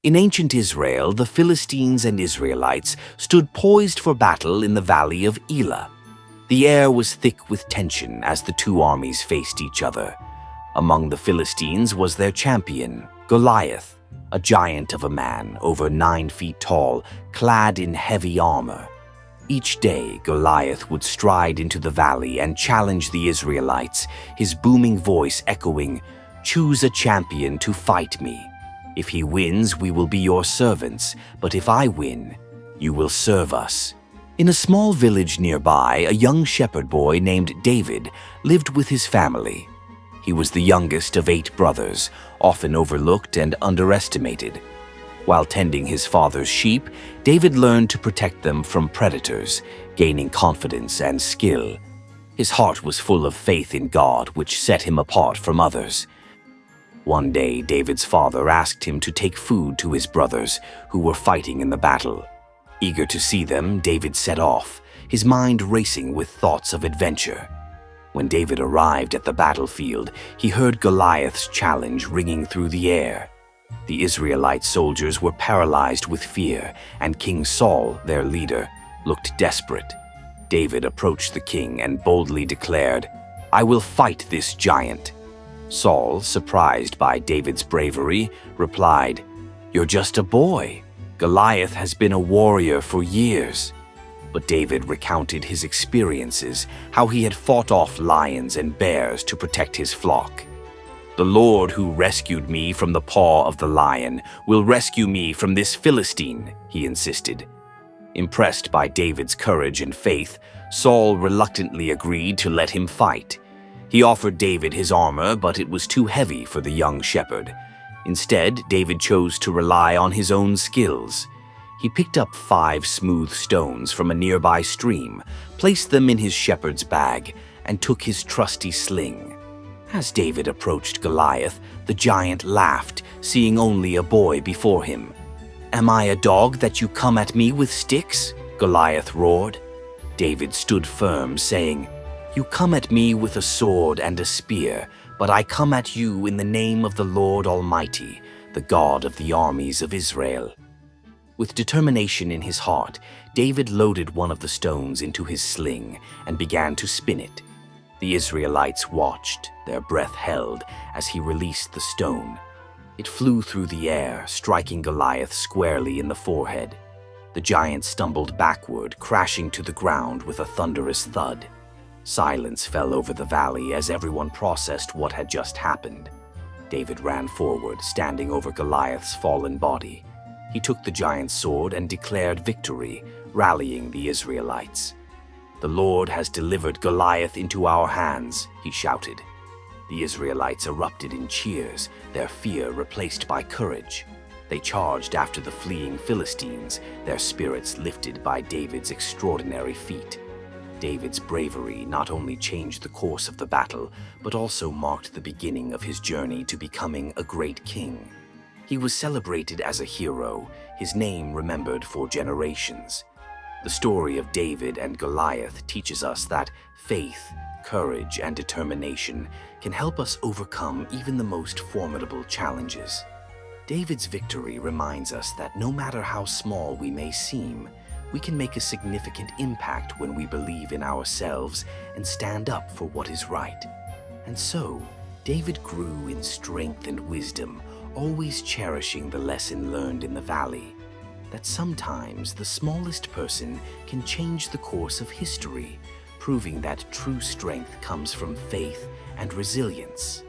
In ancient Israel, the Philistines and Israelites stood poised for battle in the valley of Elah. The air was thick with tension as the two armies faced each other. Among the Philistines was their champion, Goliath, a giant of a man over 9 feet tall, clad in heavy armor. Each day, Goliath would stride into the valley and challenge the Israelites, his booming voice echoing, "Choose a champion to fight me. If he wins, we will be your servants, but if I win, you will serve us." In a small village nearby, a young shepherd boy named David lived with his family. He was the youngest of 8 brothers, often overlooked and underestimated. While tending his father's sheep, David learned to protect them from predators, gaining confidence and skill. His heart was full of faith in God, which set him apart from others. One day, David's father asked him to take food to his brothers, who were fighting in the battle. Eager to see them, David set off, his mind racing with thoughts of adventure. When David arrived at the battlefield, he heard Goliath's challenge ringing through the air. The Israelite soldiers were paralyzed with fear, and King Saul, their leader, looked desperate. David approached the king and boldly declared, "I will fight this giant." Saul, surprised by David's bravery, replied, "You're just a boy. Goliath has been a warrior for years." But David recounted his experiences, how he had fought off lions and bears to protect his flock. "The Lord who rescued me from the paw of the lion will rescue me from this Philistine," he insisted. Impressed by David's courage and faith, Saul reluctantly agreed to let him fight. He offered David his armor, but it was too heavy for the young shepherd. Instead, David chose to rely on his own skills. He picked up 5 smooth stones from a nearby stream, placed them in his shepherd's bag, and took his trusty sling. As David approached Goliath, the giant laughed, seeing only a boy before him. "Am I a dog that you come at me with sticks?" Goliath roared. David stood firm, saying, "You come at me with a sword and a spear, but I come at you in the name of the Lord Almighty, the God of the armies of Israel." With determination in his heart, David loaded one of the stones into his sling and began to spin it. The Israelites watched, their breath held, as he released the stone. It flew through the air, striking Goliath squarely in the forehead. The giant stumbled backward, crashing to the ground with a thunderous thud. Silence fell over the valley as everyone processed what had just happened. David ran forward, standing over Goliath's fallen body. He took the giant's sword and declared victory, rallying the Israelites. "The Lord has delivered Goliath into our hands," he shouted. The Israelites erupted in cheers, their fear replaced by courage. They charged after the fleeing Philistines, their spirits lifted by David's extraordinary feat. David's bravery not only changed the course of the battle, but also marked the beginning of his journey to becoming a great king. He was celebrated as a hero, his name remembered for generations. The story of David and Goliath teaches us that faith, courage, and determination can help us overcome even the most formidable challenges. David's victory reminds us that no matter how small we may seem, we can make a significant impact when we believe in ourselves and stand up for what is right. And so, David grew in strength and wisdom, always cherishing the lesson learned in the valley, that sometimes the smallest person can change the course of history, proving that true strength comes from faith and resilience.